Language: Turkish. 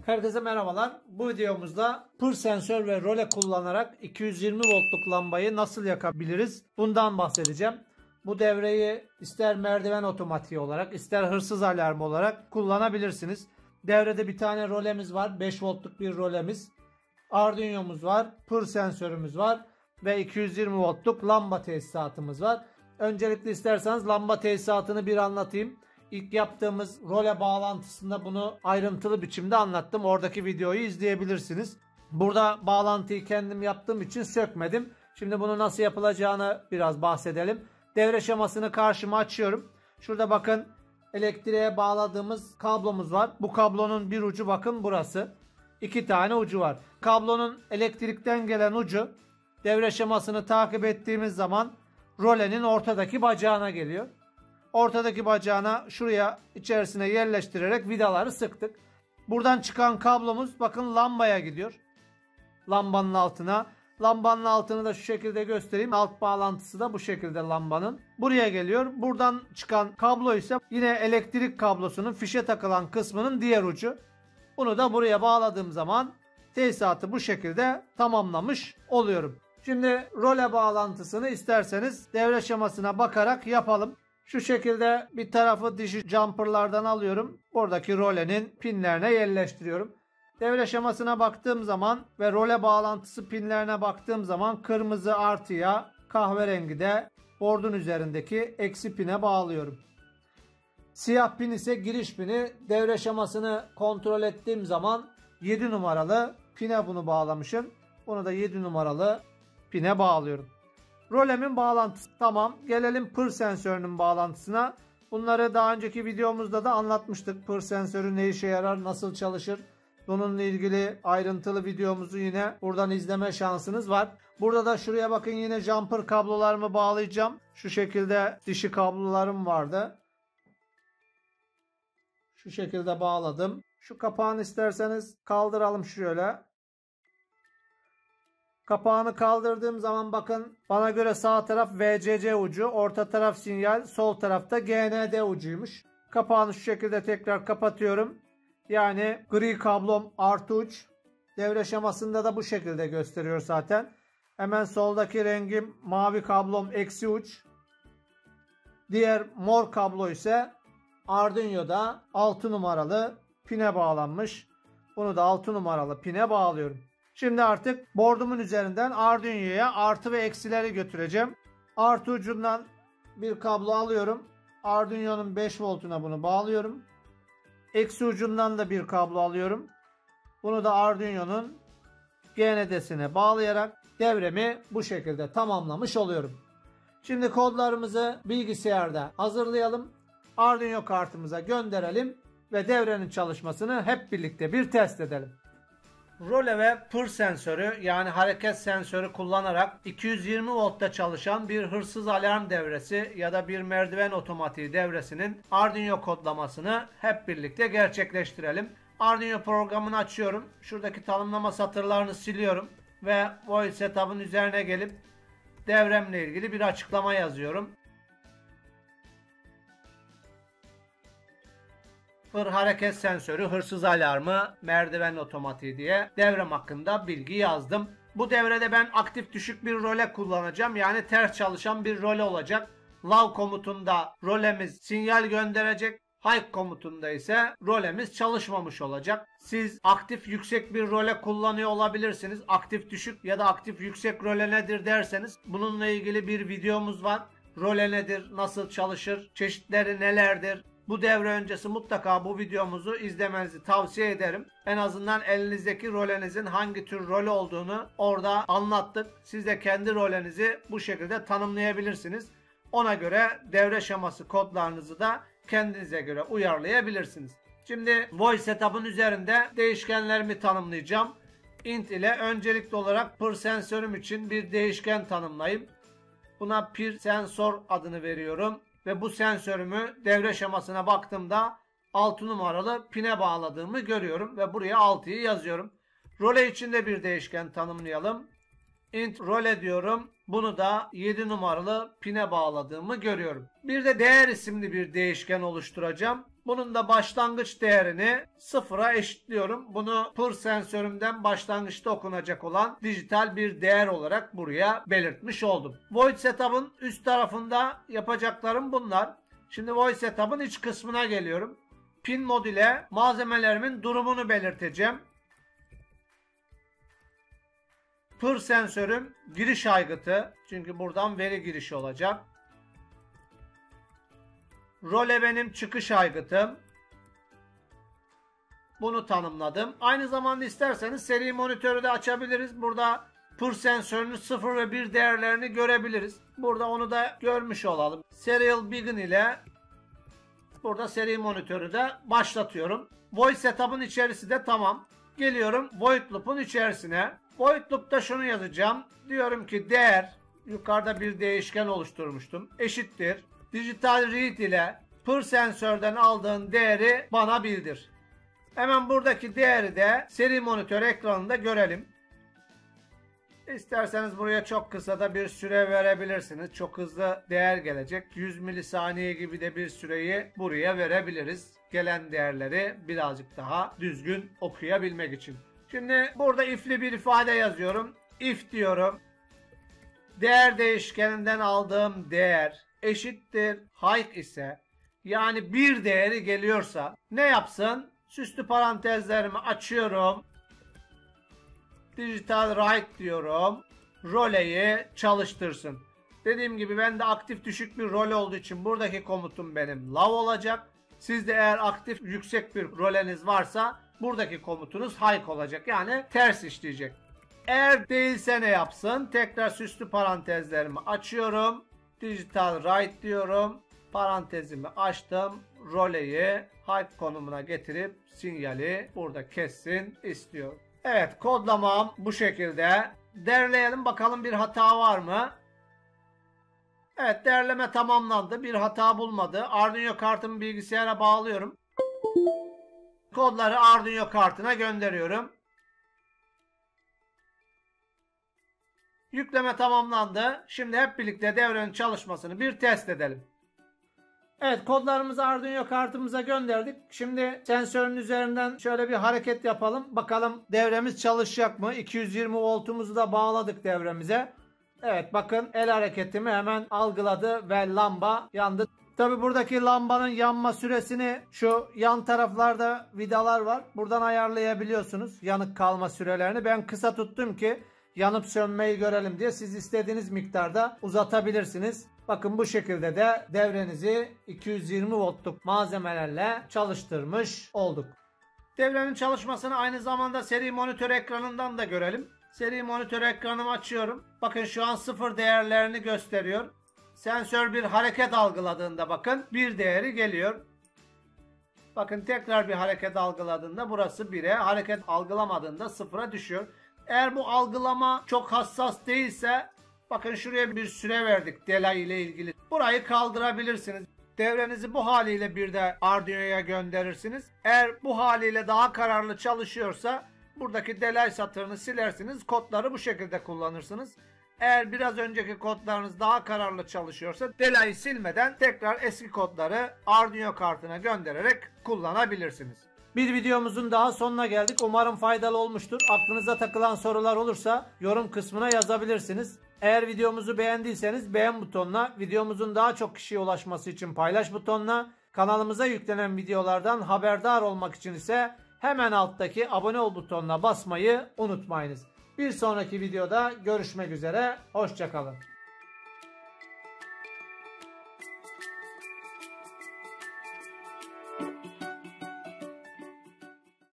Herkese merhabalar. Bu videomuzda pır sensör ve role kullanarak 220 voltluk lambayı nasıl yakabiliriz? Bundan bahsedeceğim. Bu devreyi ister merdiven otomatiği olarak ister hırsız alarmı olarak kullanabilirsiniz. Devrede bir tane rolemiz var. 5 voltluk bir rolemiz. Arduino'muz var. Pır sensörümüz var. Ve 220 voltluk lamba tesisatımız var. Öncelikle isterseniz lamba tesisatını bir anlatayım. İlk yaptığımız role bağlantısında bunu ayrıntılı biçimde anlattım. Oradaki videoyu izleyebilirsiniz. Burada bağlantıyı kendim yaptığım için sökmedim. Şimdi bunu nasıl yapılacağını biraz bahsedelim. Devre şemasını karşıma açıyorum. Şurada bakın elektriğe bağladığımız kablomuz var. Bu kablonun bir ucu bakın burası. 2 tane ucu var. Kablonun elektrikten gelen ucu devre şemasını takip ettiğimiz zaman rolenin ortadaki bacağına geliyor. Ortadaki bacağına şuraya içerisine yerleştirerek vidaları sıktık. Buradan çıkan kablomuz bakın lambaya gidiyor. Lambanın altına. Lambanın altını da şu şekilde göstereyim. Alt bağlantısı da bu şekilde lambanın. Buraya geliyor. Buradan çıkan kablo ise yine elektrik kablosunun fişe takılan kısmının diğer ucu. Bunu da buraya bağladığım zaman tesisatı bu şekilde tamamlamış oluyorum. Şimdi role bağlantısını isterseniz devre şemasına bakarak yapalım. Şu şekilde bir tarafı dişi jumperlardan alıyorum. Buradaki rolenin pinlerine yerleştiriyorum. Devre şemasına baktığım zaman ve role bağlantısı pinlerine baktığım zaman kırmızı artıya, kahverengi de bordun üzerindeki eksi pine bağlıyorum. Siyah pin ise giriş pini. Devre şemasını kontrol ettiğim zaman 7 numaralı pine bunu bağlamışım. Bunu da 7 numaralı pine bağlıyorum. Rolemin bağlantısı tamam. Gelelim pır sensörünün bağlantısına. Bunları daha önceki videomuzda da anlatmıştık. Pır sensörü ne işe yarar, nasıl çalışır? Bununla ilgili ayrıntılı videomuzu yine buradan izleme şansınız var. Burada da şuraya bakın yine jumper kablolarımı bağlayacağım. Şu şekilde dişi kablolarım vardı. Şu şekilde bağladım. Şu kapağını isterseniz kaldıralım şöyle. Kapağını kaldırdığım zaman bakın bana göre sağ taraf VCC ucu, orta taraf sinyal, sol tarafta GND ucuymuş. Kapağını şu şekilde tekrar kapatıyorum. Yani gri kablom artı uç. Devre şemasında da bu şekilde gösteriyor zaten. Hemen soldaki rengim mavi kablom eksi uç. Diğer mor kablo ise Arduino'da 6 numaralı pine bağlanmış. Bunu da 6 numaralı pine bağlıyorum. Şimdi artık bordumun üzerinden Arduino'ya artı ve eksileri götüreceğim. Artı ucundan bir kablo alıyorum. Arduino'nun 5 voltuna bunu bağlıyorum. Eksi ucundan da bir kablo alıyorum. Bunu da Arduino'nun GND'sine bağlayarak devremi bu şekilde tamamlamış oluyorum. Şimdi kodlarımızı bilgisayarda hazırlayalım. Arduino kartımıza gönderelim ve devrenin çalışmasını hep birlikte bir test edelim. Role ve pır sensörü yani hareket sensörü kullanarak 220 voltta çalışan bir hırsız alarm devresi ya da bir merdiven otomatiği devresinin Arduino kodlamasını hep birlikte gerçekleştirelim. Arduino programını açıyorum. Şuradaki tanımlama satırlarını siliyorum ve Void Setup'ın üzerine gelip devremle ilgili bir açıklama yazıyorum. Pır hareket sensörü, hırsız alarmı, merdiven otomatiği diye devrem hakkında bilgi yazdım. Bu devrede ben aktif düşük bir role kullanacağım. Yani ters çalışan bir role olacak. Low komutunda rolemiz sinyal gönderecek. High komutunda ise rolemiz çalışmamış olacak. Siz aktif yüksek bir role kullanıyor olabilirsiniz. Aktif düşük ya da aktif yüksek role nedir derseniz bununla ilgili bir videomuz var. Role nedir, nasıl çalışır, çeşitleri nelerdir? Bu devre öncesi mutlaka bu videomuzu izlemenizi tavsiye ederim. En azından elinizdeki rolenizin hangi tür rol olduğunu orada anlattık. Siz de kendi rolenizi bu şekilde tanımlayabilirsiniz. Ona göre devre şeması kodlarınızı da kendinize göre uyarlayabilirsiniz. Şimdi Void Setup'ın üzerinde değişkenlerimi tanımlayacağım. Int ile öncelikli olarak pır sensörüm için bir değişken tanımlayayım. Buna pir sensör adını veriyorum. Ve bu sensörümü devre şemasına baktığımda 6 numaralı pine bağladığımı görüyorum. Ve buraya 6'yı yazıyorum. Role için de bir değişken tanımlayalım. Int role diyorum. Bunu da 7 numaralı pine bağladığımı görüyorum. Bir de değer isimli bir değişken oluşturacağım. Bunun da başlangıç değerini 0'a eşitliyorum. Bunu pır sensörümden başlangıçta okunacak olan dijital bir değer olarak buraya belirtmiş oldum. Void setup'ın üst tarafında yapacaklarım bunlar. Şimdi Void setup'ın iç kısmına geliyorum. Pin mod ile malzemelerimin durumunu belirteceğim. Pır sensörüm giriş aygıtı. Çünkü buradan veri girişi olacak. Role benim çıkış aygıtım. Bunu tanımladım. Aynı zamanda isterseniz seri monitörü de açabiliriz. Burada pır sensörünün 0 ve 1 değerlerini görebiliriz. Burada onu da görmüş olalım. Serial Begin ile burada seri monitörü de başlatıyorum. Void setup'ın içerisi de tamam. Geliyorum Void Loop'un içerisine. Void Loop'ta şunu yazacağım. Diyorum ki değer, yukarıda bir değişken oluşturmuştum, eşittir. Digital read ile pır sensörden aldığın değeri bana bildir. Hemen buradaki değeri de seri monitör ekranında görelim. İsterseniz buraya çok kısa da bir süre verebilirsiniz. Çok hızlı değer gelecek. 100 milisaniye gibi de bir süreyi buraya verebiliriz. Gelen değerleri birazcık daha düzgün okuyabilmek için. Şimdi burada if'li bir ifade yazıyorum. If diyorum. Değer değişkeninden aldığım değer eşittir height ise, yani bir değeri geliyorsa ne yapsın? Süslü parantezlerimi açıyorum. Digital write diyorum. Roleyi çalıştırsın. Dediğim gibi bende aktif düşük bir role olduğu için buradaki komutum benim low olacak. Sizde eğer aktif yüksek bir roleniz varsa buradaki komutunuz high olacak. Yani ters işleyecek. Eğer değilse ne yapsın? Tekrar süslü parantezlerimi açıyorum. Digital write diyorum. Parantezimi açtım. Roleyi high konumuna getirip sinyali burada kessin istiyorum. Evet, kodlamam bu şekilde. Derleyelim bakalım bir hata var mı? Evet, derleme tamamlandı. Bir hata bulmadı. Arduino kartımı bilgisayara bağlıyorum. Kodları Arduino kartına gönderiyorum. Yükleme tamamlandı. Şimdi hep birlikte devrenin çalışmasını bir test edelim. Evet, kodlarımızı Arduino kartımıza gönderdik. Şimdi sensörün üzerinden şöyle bir hareket yapalım. Bakalım devremiz çalışacak mı? 220 voltumuzu da bağladık devremize. Evet, bakın el hareketimi hemen algıladı ve lamba yandı. Tabi buradaki lambanın yanma süresini şu yan taraflarda vidalar var. Buradan ayarlayabiliyorsunuz yanık kalma sürelerini. Ben kısa tuttum ki yanıp sönmeyi görelim diye. Siz istediğiniz miktarda uzatabilirsiniz. Bakın bu şekilde de devrenizi 220 voltluk malzemelerle çalıştırmış olduk. Devrenin çalışmasını aynı zamanda seri monitör ekranından da görelim. Seri monitör ekranımı açıyorum. Bakın şu an 0 değerlerini gösteriyor. Sensör bir hareket algıladığında bakın bir değeri geliyor. Bakın tekrar bir hareket algıladığında burası 1'e, hareket algılamadığında 0'a düşüyor. Eğer bu algılama çok hassas değilse bakın şuraya bir süre verdik delay ile ilgili. Burayı kaldırabilirsiniz. Devrenizi bu haliyle bir de Arduino'ya gönderirsiniz. Eğer bu haliyle daha kararlı çalışıyorsa buradaki delay satırını silersiniz. Kodları bu şekilde kullanırsınız. Eğer biraz önceki kodlarınız daha kararlı çalışıyorsa delayı silmeden tekrar eski kodları Arduino kartına göndererek kullanabilirsiniz. Bir videomuzun daha sonuna geldik. Umarım faydalı olmuştur. Aklınıza takılan sorular olursa yorum kısmına yazabilirsiniz. Eğer videomuzu beğendiyseniz beğen butonuna, videomuzun daha çok kişiye ulaşması için paylaş butonuna, kanalımıza yüklenen videolardan haberdar olmak için ise hemen alttaki abone ol butonuna basmayı unutmayınız. Bir sonraki videoda görüşmek üzere. Hoşça kalın.